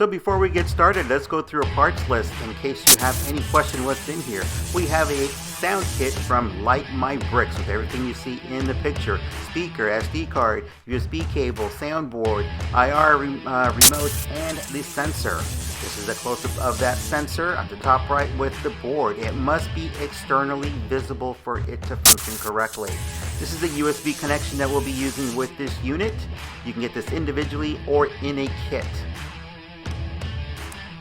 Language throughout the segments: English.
So before we get started, let's go through a parts list in case you have any question what's in here. We have a sound kit from Light My Bricks with everything you see in the picture. Speaker, SD card, USB cable, soundboard, IR remote, and the sensor. This is a close-up of that sensor at the top right with the board. It must be externally visible for it to function correctly. This is a USB connection that we'll be using with this unit. You can get this individually or in a kit.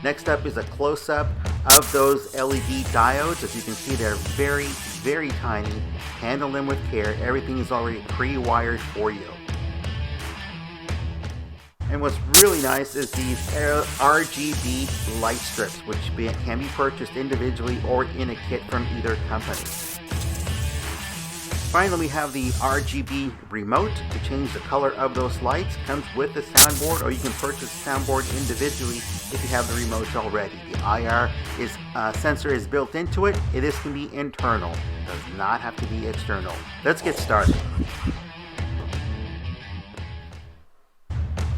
Next up is a close-up of those LED diodes. As you can see, they're very, very tiny. Handle them with care. Everything is already pre-wired for you. And what's really nice is these RGB light strips, which can be purchased individually or in a kit from either company. Finally, we have the RGB remote to change the color of those lights. Comes with the soundboard, or you can purchase the soundboard individually if you have the remote already. The IR sensor is built into it. This can be internal, does not have to be external. Let's get started.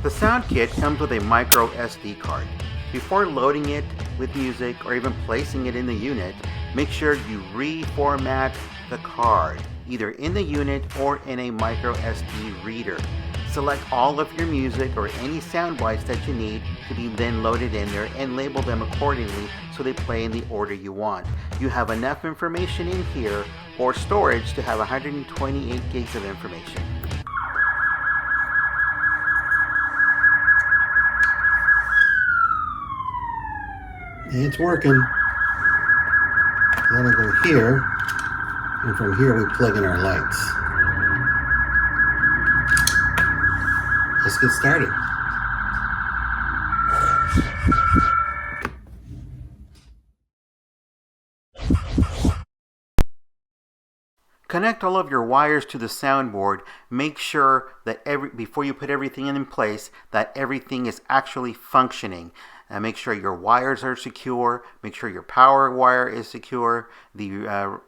The sound kit comes with a micro SD card. Before loading it with music or even placing it in the unit, make sure you reformat the card, either in the unit or in a micro SD reader. Select all of your music or any sound bites that you need to be then loaded in there and label them accordingly so they play in the order you want. You have enough information in here or storage to have 128 gigs of information. It's working. Then we go here, and from here we plug in our lights. Let's get started. Connect all of your wires to the soundboard. Make sure that before you put everything in place, that everything is actually functioning. Make sure your wires are secure. Make sure your power wire is secure. The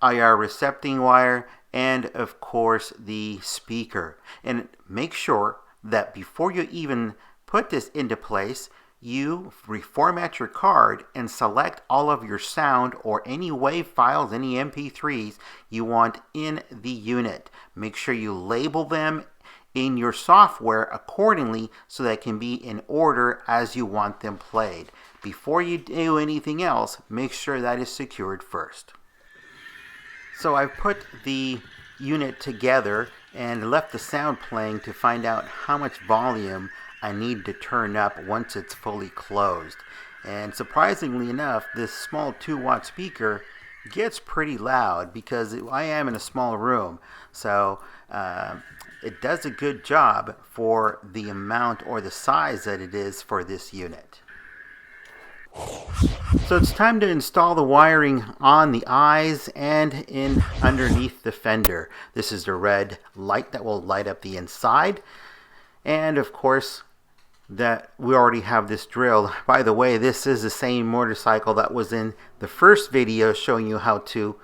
IR recepting wire, and of course the speaker. And make sure that before you even put this into place, you reformat your card and select all of your sound or any WAV files, any MP3s you want in the unit. Make sure you label them in your software accordingly so that it can be in order as you want them played. Before you do anything else, make sure that is secured first. So I've put the unit together and left the sound playing to find out how much volume I need to turn up once it's fully closed. And surprisingly enough, this small 2-watt speaker gets pretty loud because I am in a small room. So it does a good job for the amount or the size that it is for this unit. So it's time to install the wiring on the eyes and in underneath the fender. This is the red light that will light up the inside. And of course, that we already have this drilled. By the way, this is the same motorcycle that was in the first video showing you how to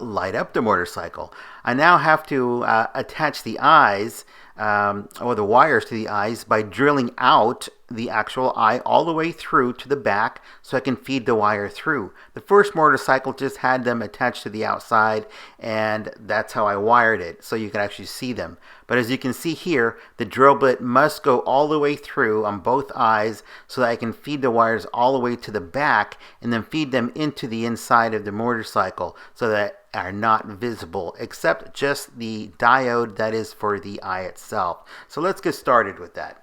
light up the motorcycle. I now have to attach the eyes or the wires to the eyes by drilling out the actual eye all the way through to the back so I can feed the wire through. The first motorcycle just had them attached to the outside, and that's how I wired it so you can actually see them. But as you can see here, the drill bit must go all the way through on both eyes so that I can feed the wires all the way to the back and then feed them into the inside of the motorcycle so that are not visible except just the diode that is for the eye itself. So let's get started with that.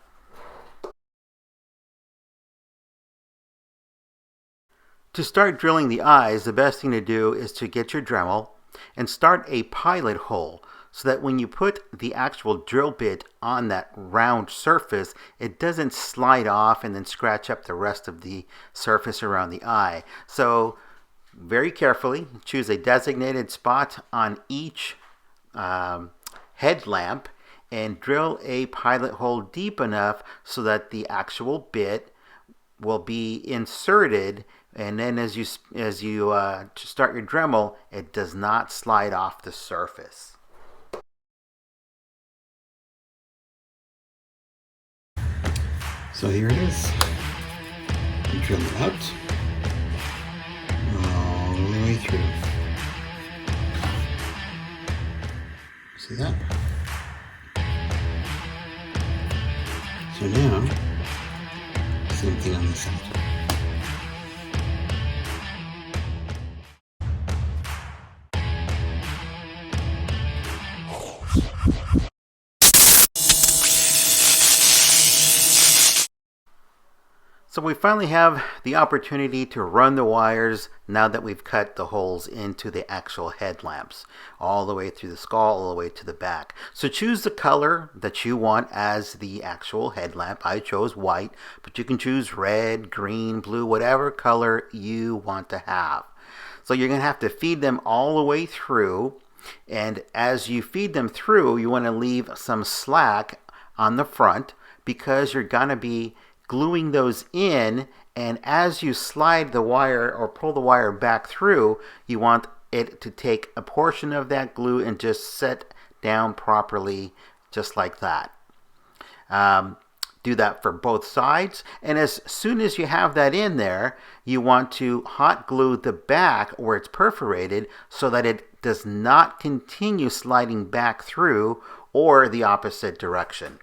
To start drilling the eyes, the best thing to do is to get your Dremel and start a pilot hole so that when you put the actual drill bit on that round surface, it doesn't slide off and then scratch up the rest of the surface around the eye. So very carefully choose a designated spot on each headlamp and drill a pilot hole deep enough so that the actual bit will be inserted, and then as you start your Dremel, it does not slide off the surface. So here it is. drill it out all the way through. See that? So now, same thing on this side. So we finally have the opportunity to run the wires now that we've cut the holes into the actual headlamps, all the way through the skull, all the way to the back. So choose the color that you want as the actual headlamp. I chose white, but you can choose red, green, blue, whatever color you want to have. So you're going to have to feed them all the way through, and as you feed them through, you want to leave some slack on the front because you're going to be gluing those in, and as you slide the wire or pull the wire back through, you want it to take a portion of that glue and just set down properly, just like that. Do that for both sides, and as soon as you have that in there, you want to hot glue the back where it's perforated so that it does not continue sliding back through or the opposite direction.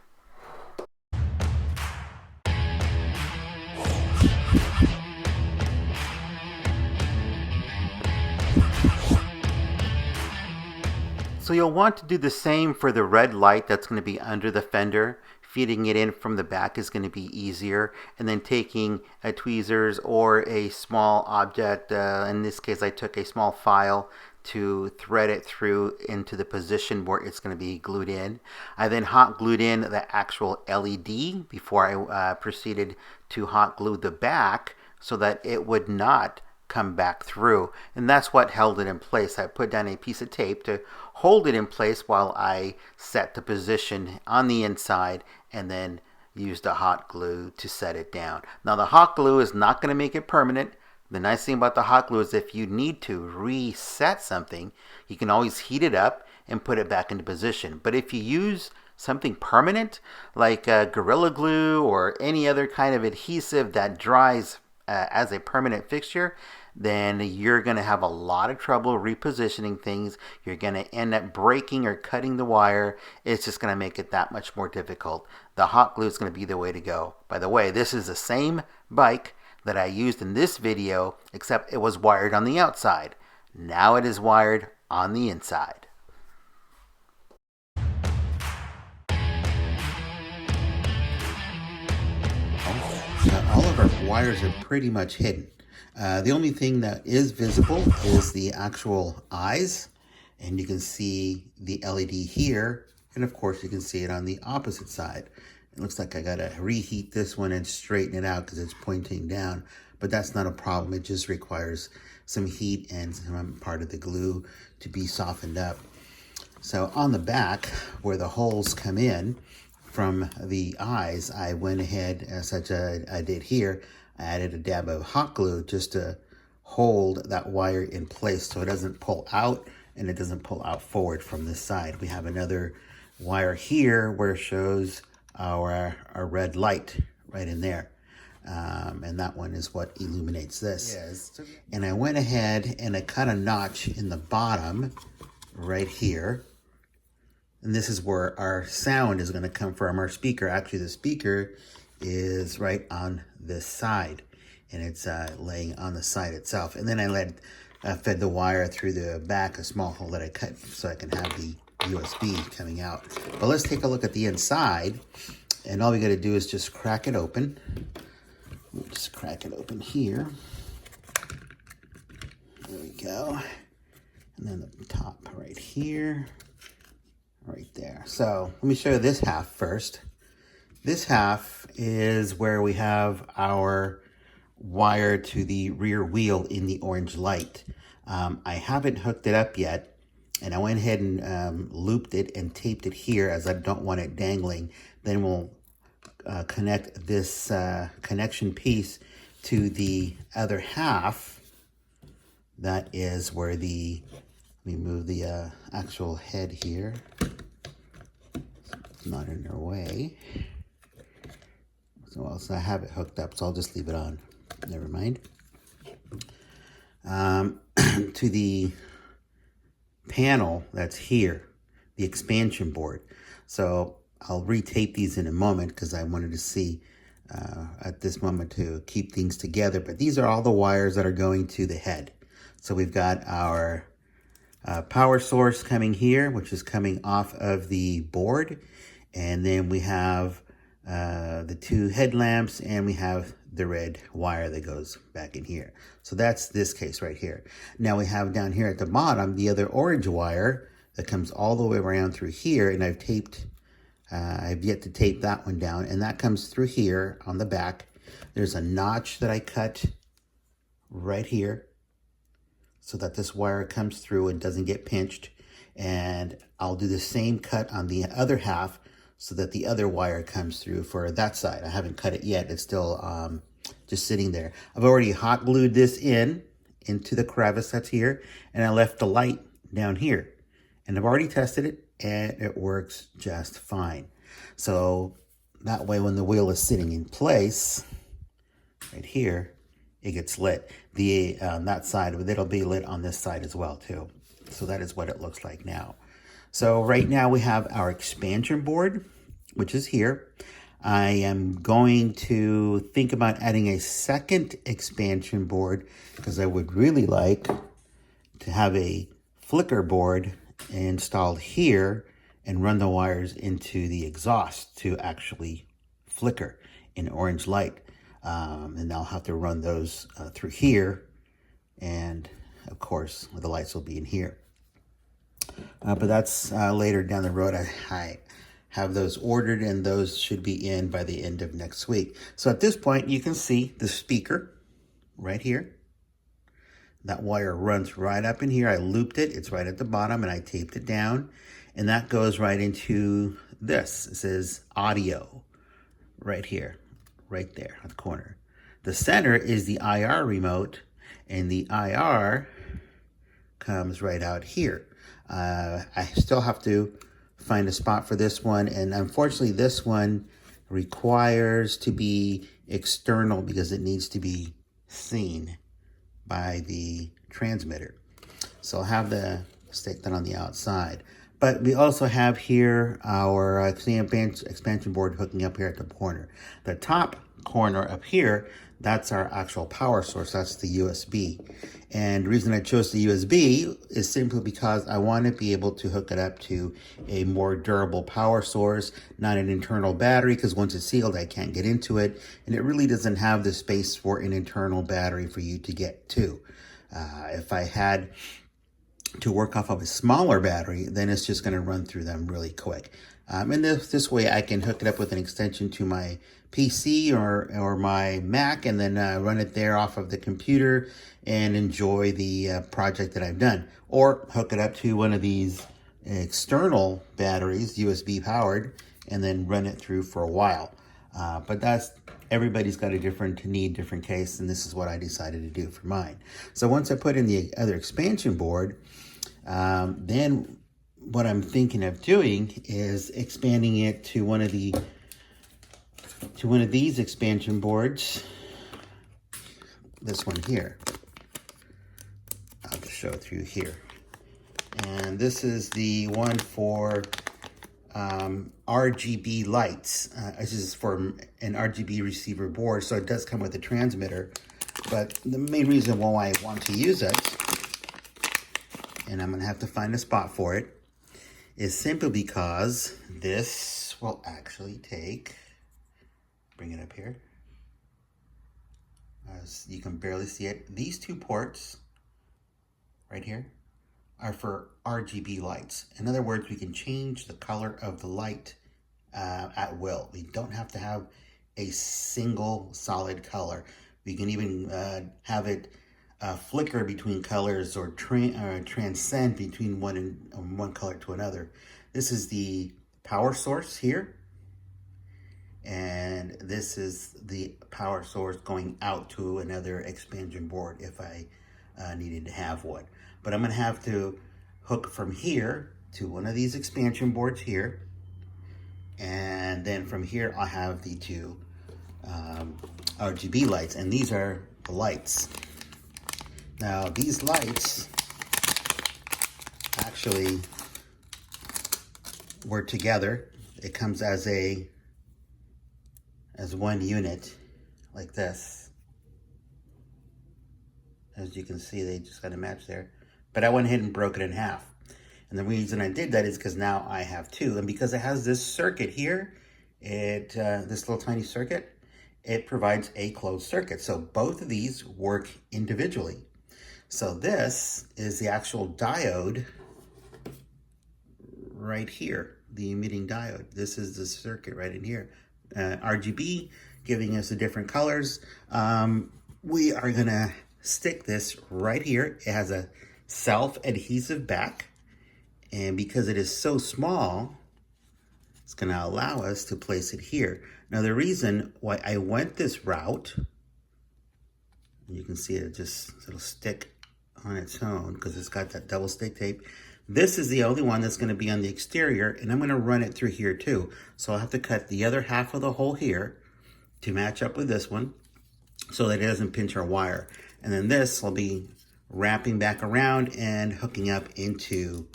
So you'll want to do the same for the red light that's going to be under the fender. Feeding it in from the back is going to be easier, and then taking a tweezers or a small object, in this case I took a small file, to thread it through into the position where it's going to be glued in. I then hot glued in the actual LED before I proceeded to hot glue the back so that it would not come back through, and that's what held it in place. I put down a piece of tape to hold it in place while I set the position on the inside, and then used the hot glue to set it down. Now the hot glue is not going to make it permanent. The nice thing about the hot glue is if you need to reset something, you can always heat it up and put it back into position. But if you use something permanent like Gorilla Glue or any other kind of adhesive that dries as a permanent fixture, then you're going to have a lot of trouble repositioning things. You're going to end up breaking or cutting the wire. It's just going to make it that much more difficult. The hot glue is going to be the way to go. By the way, this is the same bike that I used in this video, except it was wired on the outside. Now it is wired on the inside. All of our wires are pretty much hidden. The only thing that is visible is the actual eyes, and you can see the LED here, and of course you can see it on the opposite side. It looks like I gotta reheat this one and straighten it out because it's pointing down, but that's not a problem. It just requires some heat and some part of the glue to be softened up. So on the back, where the holes come in from the eyes, I went ahead, such as I did here, I added a dab of hot glue just to hold that wire in place so it doesn't pull out and it doesn't pull out forward from this side. We have another wire here where it shows our red light right in there. And that one is what illuminates this. Yes. And I went ahead and I cut a notch in the bottom right here. And this is where our sound is going to come from, our speaker. Actually, the speaker is right on this side, and it's laying on the side itself. And then I fed the wire through the back, a small hole that I cut so I can have the USB coming out. But let's take a look at the inside, and all we got to do is just crack it open. We'll just crack it open here. There we go. And then the top right here. Right there. So let me show you this half first. This half is where we have our wire to the rear wheel in the orange light. I haven't hooked it up yet, and I went ahead and looped it and taped it here as I don't want it dangling. Then we'll connect this connection piece to the other half. That is where the, let me move the actual head here. It's not in their way. So I have it hooked up, so I'll just leave it on. never mind, to the panel that's here, the expansion board. So I'll retape these in a moment because I wanted to see at this moment to keep things together. But these are all the wires that are going to the head. So we've got our power source coming here, which is coming off of the board. And then we have the two headlamps, and we have the red wire that goes back in here. So that's this case right here. Now we have down here at the bottom the other orange wire that comes all the way around through here, and I've yet to tape that one down, and that comes through here on the back. There's a notch that I cut right here so that this wire comes through and doesn't get pinched, and I'll do the same cut on the other half so that the other wire comes through for that side. I haven't cut it yet. It's still just sitting there. I've already hot glued this into the crevice that's here, and I left the light down here. And I've already tested it, and it works just fine. So that way when the wheel is sitting in place, right here, it gets lit. That side, but it'll be lit on this side as well too. So that is what it looks like now. So right now we have our expansion board, which is here. I am going to think about adding a second expansion board because I would really like to have a flicker board installed here and run the wires into the exhaust to actually flicker in orange light. And I'll have to run those through here, and of course the lights will be in here. But that's later down the road. I have those ordered, and those should be in by the end of next week. So at this point, you can see the speaker right here. That wire runs right up in here. I looped it. It's right at the bottom, and I taped it down. And that goes right into this. It says audio right here, right there at the corner. The center is the IR remote, and the IR comes right out here. I still have to find a spot for this one, and unfortunately this one requires to be external because it needs to be seen by the transmitter. So I'll have to stick that on the outside. But we also have here our expansion board hooking up here at the corner. The top corner up here, that's our actual power source. That's the USB. And the reason I chose the USB is simply because I want to be able to hook it up to a more durable power source, not an internal battery, because once it's sealed, I can't get into it. And it really doesn't have the space for an internal battery for you to get to. If I had to work off of a smaller battery, then it's just going to run through them really quick. And this way I can hook it up with an extension to my PC or my Mac, and then run it there off of the computer and enjoy the project that I've done. Or hook it up to one of these external batteries, USB powered, and then run it through for a while. But everybody's got a different need, different case, and this is what I decided to do for mine. So once I put in the other expansion board, then what I'm thinking of doing is expanding it to one of these expansion boards. This one here. I'll just show it through here. And this is the one for RGB lights. This is for an RGB receiver board, so it does come with a transmitter. But the main reason why I want to use it, and I'm going to have to find a spot for it, is simply because this will actually bring it up here, as you can barely see it. These two ports right here are for RGB lights. In other words, we can change the color of the light at will. We don't have to have a single solid color. We can even have it flicker between colors or transcend between one color to another. This is the power source here, and this is the power source going out to another expansion board if I needed to have one. But I'm going to have to hook from here to one of these expansion boards here, and then from here I'll have the two RGB lights, and these are the lights. Now these lights actually work together. It comes as one unit like this. As you can see, they just got a match there. But I went ahead and broke it in half. And the reason I did that is because now I have two. And because it has this circuit here, this little tiny circuit, it provides a closed circuit. So both of these work individually. So this is the actual diode right here, the emitting diode. This is the circuit right in here. RGB giving us the different colors. We are gonna stick this right here. It has a self-adhesive back, and because it is so small, it's gonna allow us to place it here. Now the reason why I went this route, you can see it'll stick on its own because it's got that double stick tape. This is the only one that's going to be on the exterior, and I'm going to run it through here too. So I'll have to cut the other half of the hole here to match up with this one so that it doesn't pinch our wire. And then this will be wrapping back around and hooking up into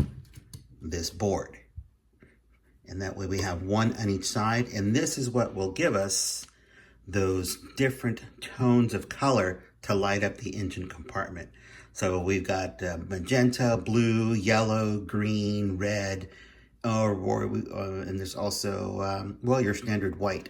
this board. And that way we have one on each side, and this is what will give us those different tones of color to light up the engine compartment. So we've got magenta, blue, yellow, green, red, and there's also, your standard white.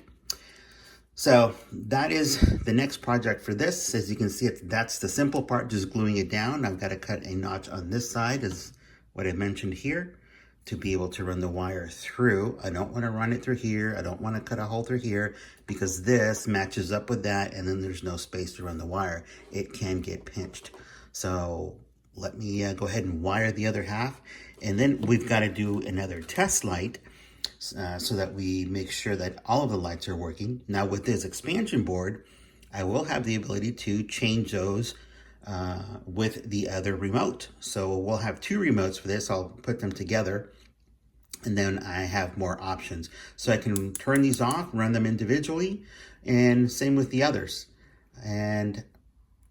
So that is the next project for this. As you can see, that's the simple part, just gluing it down. I've got to cut a notch on this side, is what I mentioned here, to be able to run the wire through. I don't want to run it through here. I don't want to cut a hole through here because this matches up with that, and then there's no space to run the wire. It can get pinched. So let me go ahead and wire the other half, and then we've got to do another test light so that we make sure that all of the lights are working. Now with this expansion board, I will have the ability to change those with the other remote. So we'll have two remotes for this. I'll put them together, and then I have more options. So I can turn these off, run them individually, and same with the others. And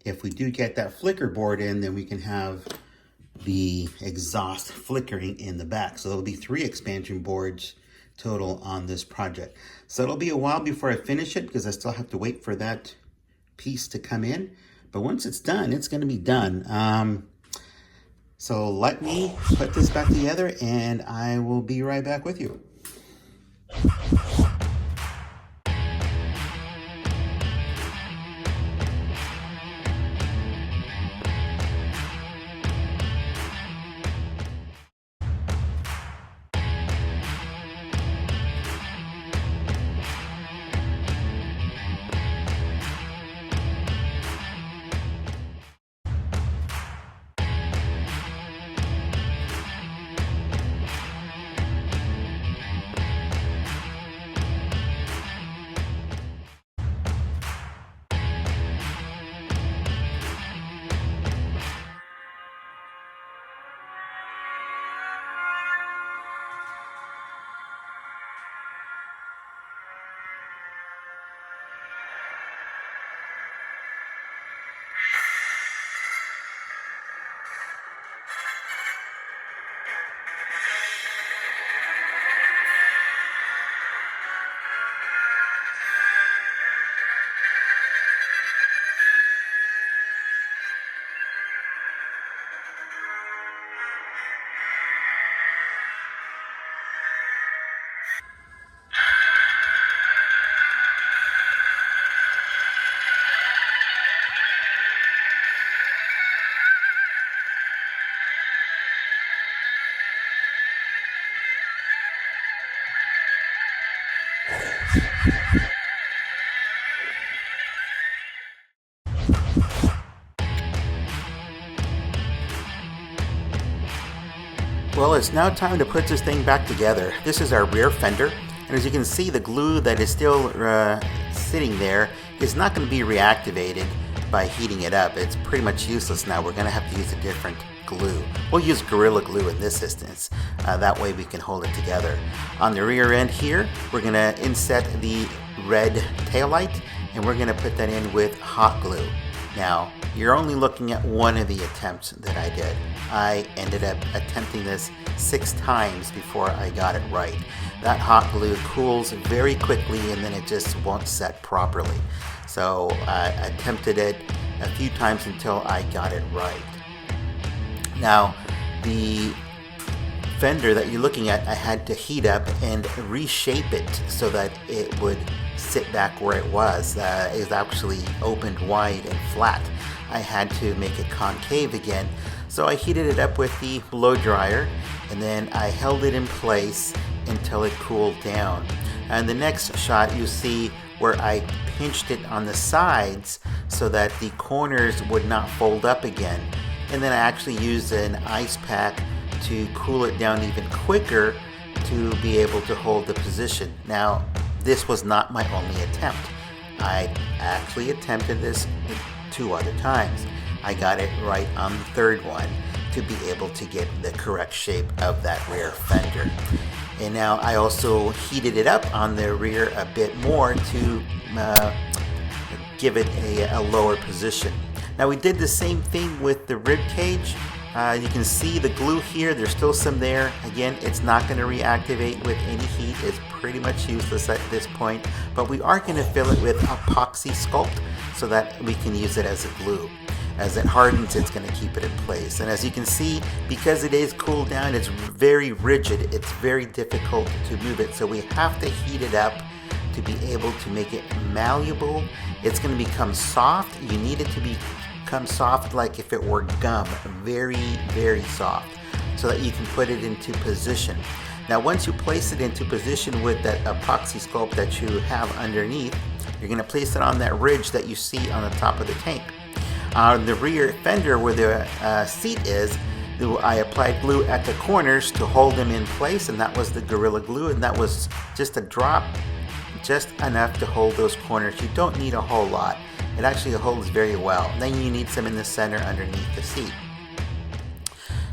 if we do get that flicker board in, then we can have the exhaust flickering in the back. So there'll be 3 expansion boards total on this project. So it'll be a while before I finish it because I still have to wait for that piece to come in. But once it's done, it's going to be done. So let me put this back together, and I will be right back with you. Well, it's now time to put this thing back together. This is our rear fender, and as you can see, the glue that is still sitting there is not going to be reactivated by heating it up. It's pretty much useless now. We're going to have to use a different glue. We'll use Gorilla Glue in this instance. That way we can hold it together. On the rear end here, we're going to inset the red taillight, and we're going to put that in with hot glue. Now, you're only looking at one of the attempts that I did. I ended up attempting this 6 times before I got it right. That hot glue cools very quickly and then it just won't set properly. So I attempted it a few times until I got it right. Now, the fender that you're looking at, I had to heat up and reshape it so that it would sit back where it was. It was actually opened wide and flat. I had to make it concave again. So I heated it up with the blow dryer and then I held it in place until it cooled down. And the next shot you see where I pinched it on the sides so that the corners would not fold up again. And then I actually used an ice pack to cool it down even quicker to be able to hold the position. Now, this was not my only attempt. I actually attempted this 2 other times. I got it right on the 3rd one to be able to get the correct shape of that rear fender. And now I also heated it up on the rear a bit more to give it a lower position. Now we did the same thing with the rib cage. You can see the glue here, there's still some there. Again, it's not going to reactivate with any heat. It's pretty much useless at this point, but we are going to fill it with epoxy sculpt so that we can use it as a glue. As it hardens, it's going to keep it in place. And as you can see, because it is cooled down, it's very rigid. It's very difficult to move it. So we have to heat it up to be able to make it malleable. It's going to become soft. You need it to become soft like if it were gum. Very, very soft. So that you can put it into position. Now once you place it into position with that epoxy sculpt that you have underneath, you're going to place it on that ridge that you see on the top of the tank. On the rear fender where the seat is, I applied glue at the corners to hold them in place, and that was the Gorilla Glue, and that was just a drop, just enough to hold those corners. You don't need a whole lot. It actually holds very well. Then you need some in the center underneath the seat.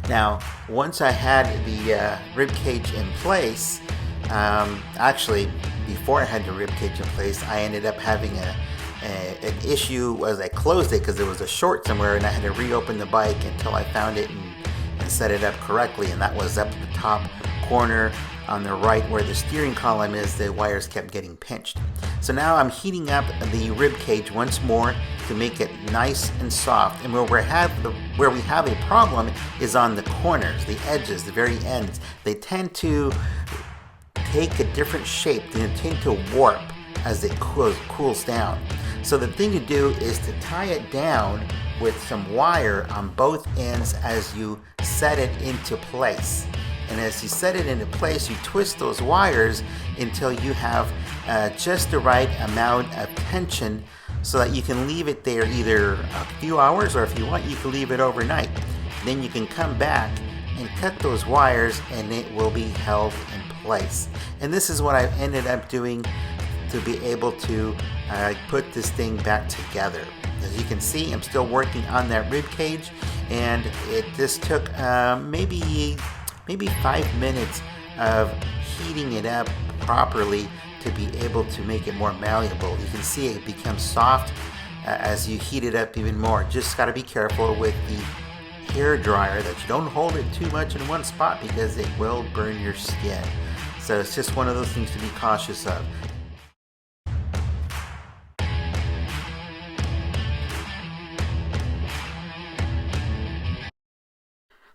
Now, once I had the rib cage in place, actually, before I had the rib cage in place, I ended up having an issue as I closed it because there was a short somewhere and I had to reopen the bike until I found it and set it up correctly, and that was up at the top corner on the right where the steering column is. The wires kept getting pinched. So now I'm heating up the rib cage once more to make it nice and soft, and where we have a problem is on the corners, the edges, the very ends. They tend to take a different shape. They tend to warp as it cools down. So the thing to do is to tie it down with some wire on both ends as you set it into place. And as you set it into place, you twist those wires until you have just the right amount of tension so that you can leave it there either a few hours, or if you want, you can leave it overnight. Then you can come back and cut those wires and it will be held in place. And this is what I ended up doing to be able to put this thing back together. As you can see, I'm still working on that rib cage, and this took maybe 5 minutes of heating it up properly to be able to make it more malleable. You can see it becomes soft as you heat it up even more. Just got to be careful with the hair dryer that you don't hold it too much in one spot because it will burn your skin. So it's just one of those things to be cautious of.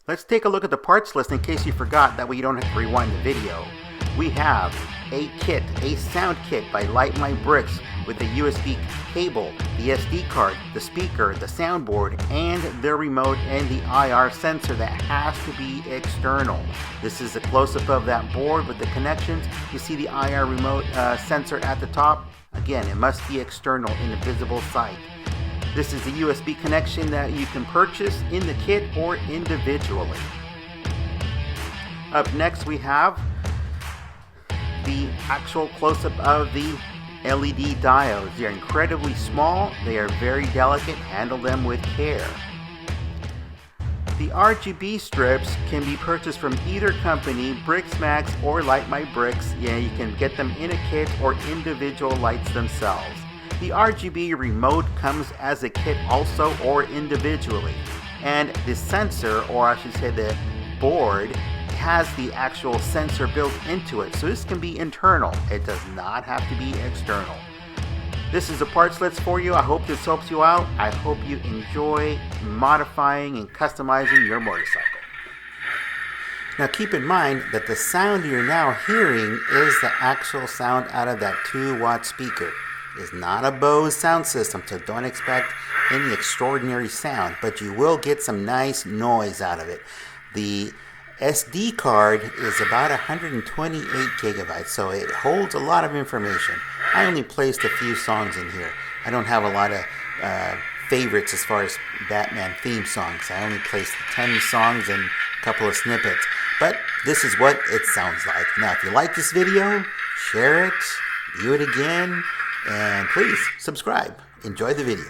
Let's take a look at the parts list in case you forgot. That way you don't have to rewind the video. We have a kit, a sound kit by Light My Bricks with the USB cable, the SD card, the speaker, the soundboard, and the remote and the IR sensor that has to be external. This is a close-up of that board with the connections. You see the IR remote sensor at the top. Again, it must be external in the visible sight. This is the USB connection that you can purchase in the kit or individually. Up next we have the actual close-up of the LED diodes. They are incredibly small, they are very delicate, handle them with care. The RGB strips can be purchased from either company, BricsMax or Light My Bricks. Yeah, you can get them in a kit or individual lights themselves. The RGB remote comes as a kit also or individually. And the sensor, or I should say the board, has the actual sensor built into it. So this can be internal. It does not have to be external. This is a parts list for you. I hope this helps you out. I hope you enjoy modifying and customizing your motorcycle. Now keep in mind that the sound you're now hearing is the actual sound out of that 2-watt speaker. It's not a Bose sound system, so don't expect any extraordinary sound, but you will get some nice noise out of it. The SD card is about 128 gigabytes, so it holds a lot of information. I only placed a few songs in here. I don't have a lot of favorites as far as Batman theme songs. I only placed 10 songs and a couple of snippets. But this is what it sounds like. Now, if you like this video, share it, view it again, and please subscribe. Enjoy the video.